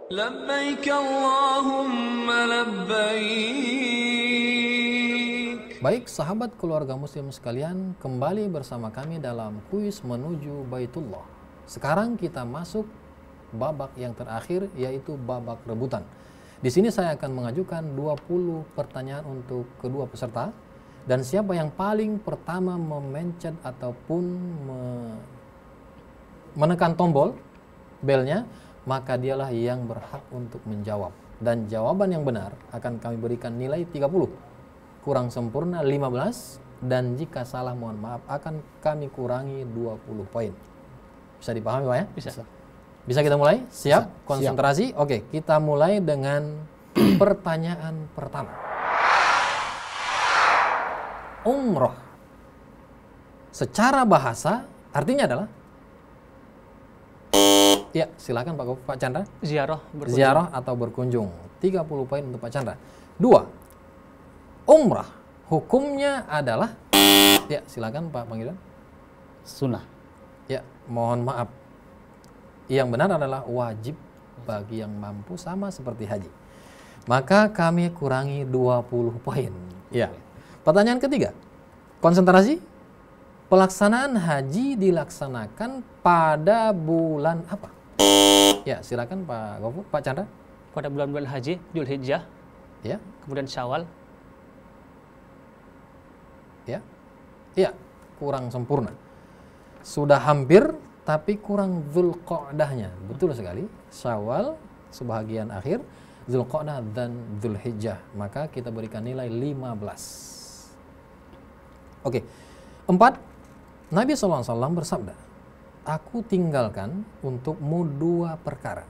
لبيك اللهم لبيك. Baik sahabat keluarga muslim sekalian, kembali bersama kami dalam kuis menuju Baitullah. Sekarang kita masuk babak yang terakhir, yaitu babak rebutan. Di sini saya akan mengajukan 20 pertanyaan untuk kedua peserta, dan siapa yang paling pertama memencet ataupun menekan tombol belnya, maka dialah yang berhak untuk menjawab. Dan jawaban yang benar akan kami berikan nilai 30, kurang sempurna 15, dan jika salah mohon maaf akan kami kurangi 20 poin. Bisa dipahami Pak ya? Bisa. Bisa kita mulai? Siap? Bisa. Konsentrasi? Siap. Oke, kita mulai dengan pertanyaan pertama. Umroh secara bahasa artinya adalah? Ya, silakan Pak Chandra. Ziarah berkunjung. Ziarah atau berkunjung. 30 poin untuk Pak Chandra. 2. Umrah hukumnya adalah? Ya, silakan Pak Panggilan. Sunnah. Ya, mohon maaf. Yang benar adalah wajib bagi yang mampu, sama seperti haji. Maka kami kurangi 20 poin. Ya. Pertanyaan ketiga. Konsentrasi. Pelaksanaan haji dilaksanakan pada bulan apa? Ya, silakan Pak Gofur, Pak Chandra. Pada bulan-bulan haji, Dzulhijjah, Ya, kemudian Syawal. ya. Ya, kurang sempurna. Sudah hampir tapi kurang Dzulqa'dahnya. Betul sekali. Syawal sebahagian akhir, Dzulqa'dah dan Dzulhijjah. Maka kita berikan nilai 15. Oke. 4. Nabi SAW bersabda, "Aku tinggalkan untukmu 2 perkara,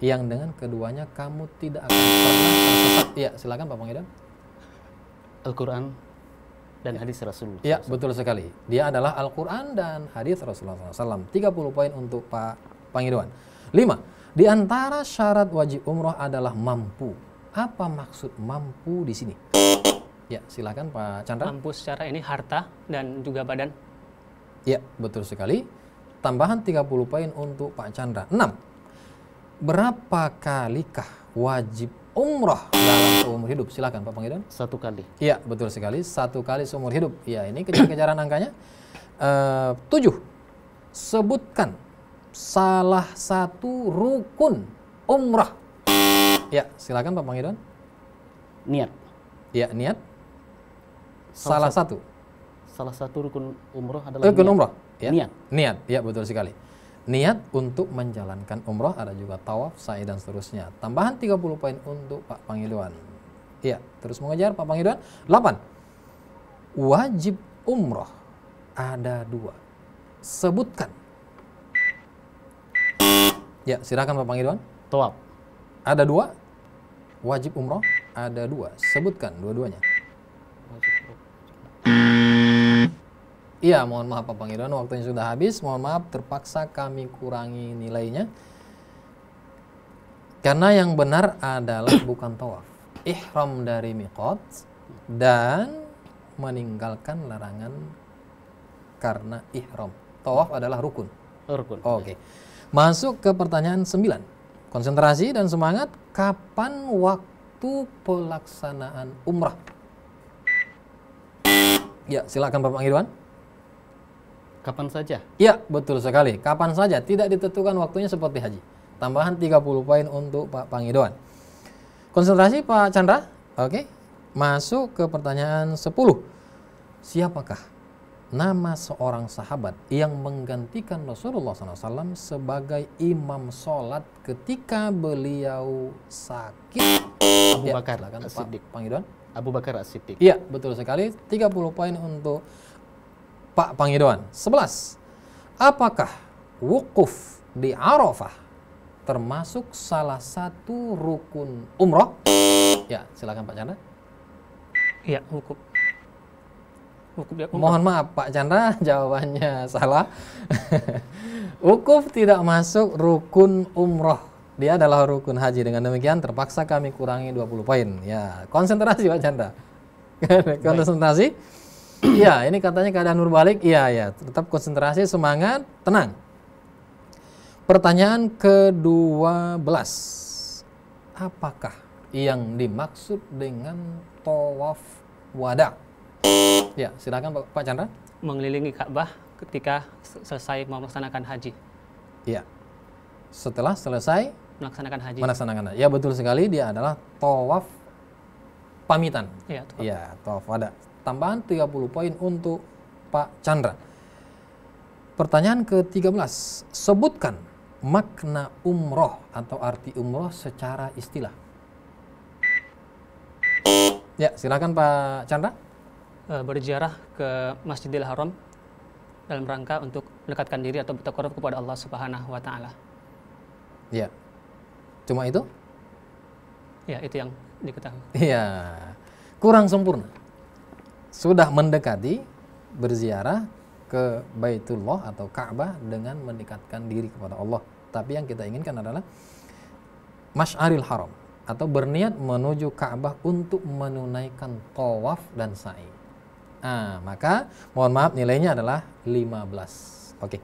yang dengan keduanya kamu tidak akan pernah tersesat." Ya, silakan Pak Pangidan. Al-Quran dan hadis Rasulullah. Ya, betul sekali. Dia adalah Al-Quran dan hadis Rasulullah SAW. 30 poin untuk Pak Pangidwan. 5. Di antara syarat wajib umroh adalah mampu. Apa maksud mampu di sini? Ya, silakan Pak Chandra. Mampu secara ini harta dan juga badan. Ya, betul sekali. Tambahan 30 poin untuk Pak Chandra. 6. Berapa kalikah wajib umroh dalam seumur hidup? Silakan Pak Pangidwan. 1 kali. Iya, betul sekali. 1 kali seumur hidup. Ya, ini kejar-kejaran angkanya. 7. Sebutkan salah satu rukun umrah. Ya, silakan Pak Pangidwan. Niat. Ya, niat. Salah satu. Salah satu rukun umroh adalah Rukun niat. umrah. Ya. Niat. Niat, ya betul sekali. Niat untuk menjalankan umroh, ada juga tawaf, sa'i dan seterusnya. Tambahan 30 poin untuk Pak Pangidwan. Iya, terus mengejar Pak Pangidwan. 8. Wajib umroh ada 2. Sebutkan. Ya, silakan Pak Pangidwan. Tawaf. Ada 2. Wajib umroh ada 2. Sebutkan dua-duanya. Iya, mohon maaf Pak Pangidwan, waktunya sudah habis. Mohon maaf, terpaksa kami kurangi nilainya. Karena yang benar adalah bukan tawaf. Ihram dari miqat dan meninggalkan larangan karena ihram. Tawaf adalah rukun. Rukun. Oke. Masuk ke pertanyaan 9. Konsentrasi dan semangat. Kapan waktu pelaksanaan umrah? Ya, silakan Bapak Pangidwan. Kapan saja? Ya, betul sekali. Kapan saja, tidak ditentukan waktunya seperti haji. Tambahan 30 poin untuk Pak Pangidwan. Konsentrasi Pak Chandra. Oke. Masuk ke pertanyaan 10. Siapakah nama seorang sahabat yang menggantikan Rasulullah SAW sebagai imam sholat ketika beliau sakit? Abu Bakar silakan As-Siddiq. Pak Pangidwan. Abu Bakar As-Siddiq. Iya, betul sekali. 30 poin untuk Pak Pangidwan. 11. Apakah wukuf di Arafah termasuk salah satu rukun umroh? Ya, silakan Pak Chandra. Iya, wukuf. Wukuf dia umrah. Mohon maaf Pak Chandra, jawabannya salah. Wukuf tidak masuk rukun umroh. Dia adalah rukun haji. Dengan demikian terpaksa kami kurangi 20 poin. Ya, konsentrasi Pak Chandra. Konsentrasi. Iya, ini katanya keadaan berbalik. Iya, ya, tetap konsentrasi, semangat, tenang. Pertanyaan ke-12. apakah yang dimaksud dengan tawaf wada? Ya, silakan Pak Chandra. Mengelilingi Ka'bah ketika selesai melaksanakan haji. Ya, setelah selesai Melaksanakan haji. melaksanakan. Ya, betul sekali, dia adalah tawaf pamitan. Iya, tuh. Ya, tawaf wada. Tambahan 30 poin untuk Pak Chandra. Pertanyaan ke-13, sebutkan makna umroh atau arti umroh secara istilah. Ya, silakan Pak Chandra. Berziarah ke Masjidil Haram dalam rangka untuk mendekatkan diri atau bertakarruf kepada Allah Subhanahu wa taala. Ya. Cuma itu? Ya, itu yang diketahui. Iya. Kurang sempurna. Sudah mendekati berziarah ke Baitullah atau Ka'bah dengan mendekatkan diri kepada Allah. Tapi yang kita inginkan adalah Masy'aril Haram atau berniat menuju Ka'bah untuk menunaikan tawaf dan sa'i. Nah, maka mohon maaf nilainya adalah 15. Oke.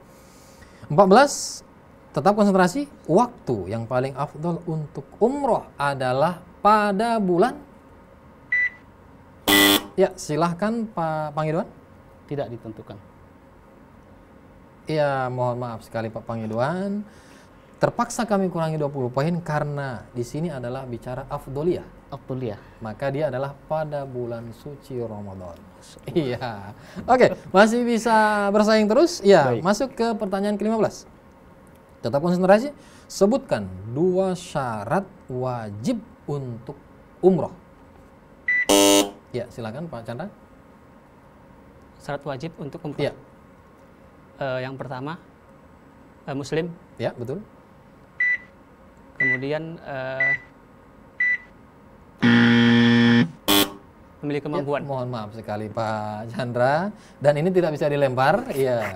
14, tetap konsentrasi. Waktu yang paling afdal untuk umroh adalah pada bulan. Ya, silahkan Pak Pangidwan. Tidak ditentukan. Ya, mohon maaf sekali Pak Pangidwan. Terpaksa kami kurangi 20 poin karena di sini adalah bicara afdoliyah. Afdoliyah. Maka dia adalah pada bulan suci Ramadan. Iya. Oke, masih bisa bersaing terus? Iya, Baik. masuk ke pertanyaan ke-15. Tetap konsentrasi. Sebutkan 2 syarat wajib untuk umroh. Ya, silakan Pak Chandra. Syarat wajib untuk umroh. Iya. Yang pertama, Muslim. Ya, betul. Kemudian memiliki kemampuan. Ya, mohon maaf sekali Pak Chandra, dan ini tidak bisa dilempar. Iya.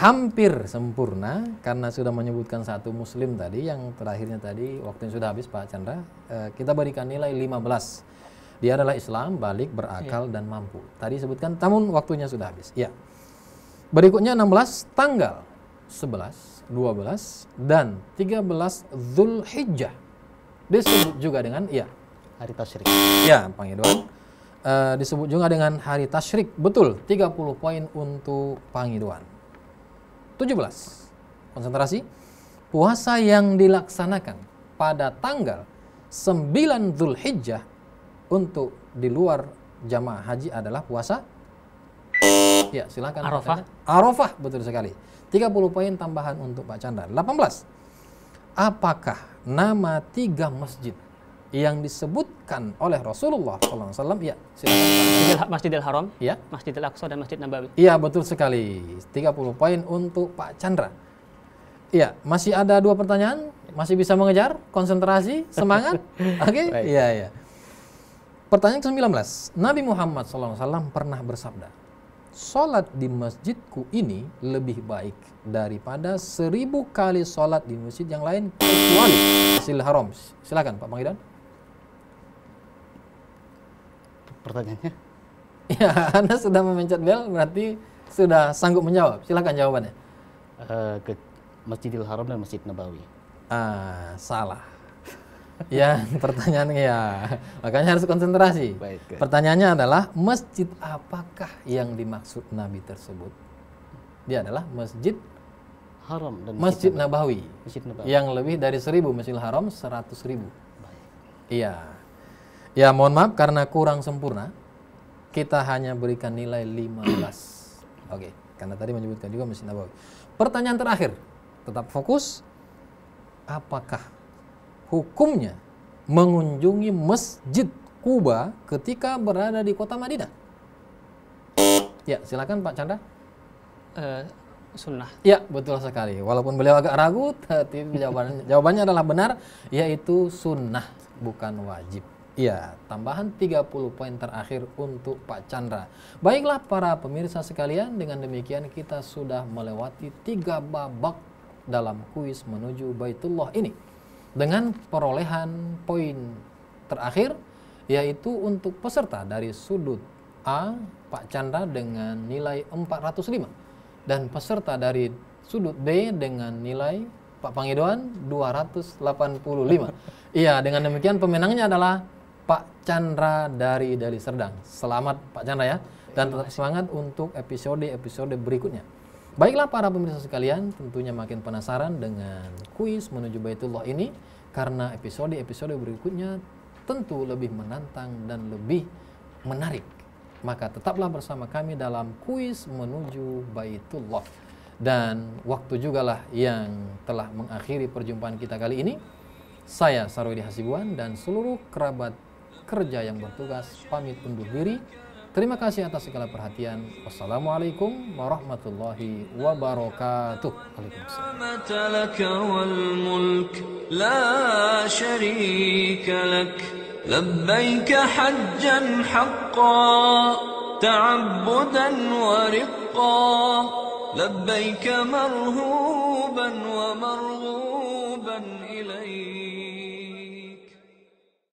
Hampir sempurna karena sudah menyebutkan satu muslim tadi, yang terakhirnya tadi waktunya sudah habis Pak Chandra. Kita berikan nilai 15. Dia adalah Islam, balik, berakal, dan mampu. Tadi sebutkan, namun waktunya sudah habis. Ya. Berikutnya 16, tanggal 11, 12, dan 13 Zulhijjah. Disebut juga dengan, ya, Hari tasyrik. ya, Pangidwan. Disebut juga dengan hari tasyrik. Betul, 30 poin untuk Pangidwan. 17. Konsentrasi. Puasa yang dilaksanakan pada tanggal 9 Zulhijjah untuk di luar jamaah haji adalah puasa. Ya, silakan. Arafah. Arafah, betul sekali. 30 poin tambahan untuk Pak Chandra. 18. Apakah nama 3 masjid yang disebutkan oleh Rasulullah SAW? Ya, silakan. Masjidil Haram, Ya. Masjidil Aqsa, dan Masjid Nabawi. Iya, betul sekali. 30 poin untuk Pak Chandra. Iya, masih ada 2 pertanyaan. Masih bisa mengejar, konsentrasi, semangat. Oke? Baik. Iya, iya. Pertanyaan ke-19. Nabi Muhammad SAW pernah bersabda, "Salat di masjidku ini lebih baik daripada 1000 kali salat di masjid yang lain kecuali Masjidil Haram." Silakan Pak Pangidwan. Pertanyaannya? Ya, Anda sudah memencet bel, berarti sudah sanggup menjawab. Silakan jawabannya. Ke Masjidil Haram dan Masjid Nabawi. Salah. Ya, pertanyaannya ya. Makanya harus konsentrasi. Baik. Pertanyaannya adalah masjid apakah yang dimaksud Nabi tersebut? Dia adalah Masjid Haram dan Masjid Nabawi. Masjid Nabawi. Yang lebih dari 1000, Masjidil Haram 100.000. Baik. Iya. Ya, mohon maaf karena kurang sempurna. Kita hanya berikan nilai 15. Oke, karena tadi menyebutkan juga Masjid Nabawi. Pertanyaan terakhir. Tetap fokus. Apakah hukumnya mengunjungi Masjid Kuba ketika berada di kota Madinah? Ya, silakan Pak Chandra. Sunnah. Ya, betul sekali. Walaupun beliau agak ragu, tapi jawabannya adalah benar, yaitu sunnah, bukan wajib. Ya, tambahan 30 poin terakhir untuk Pak Chandra. Baiklah para pemirsa sekalian, dengan demikian kita sudah melewati 3 babak dalam kuis menuju Baitullah ini. Dengan perolehan poin terakhir, yaitu untuk peserta dari sudut A, Pak Chandra dengan nilai 405. Dan peserta dari sudut B dengan nilai Pak Pangidoan 285. Iya, dengan demikian pemenangnya adalah Pak Chandra dari Deli Serdang. Selamat Pak Chandra ya, dan tetap semangat untuk episode berikutnya. Baiklah para pemirsa sekalian, tentunya makin penasaran dengan kuis menuju Baitullah ini, karena episode berikutnya tentu lebih menantang dan lebih menarik. Maka tetaplah bersama kami dalam kuis menuju Baitullah. Dan waktu jugalah yang telah mengakhiri perjumpaan kita kali ini. Saya Sarwedi Hasibuan dan seluruh kerabat kerja yang bertugas pamit undur diri. Terima kasih atas segala perhatian. Wassalamualaikum warahmatullahi wabarakatuh. لبيك حجا حقا تعبدا ورقا لبيك مرهوبا ومرغوبا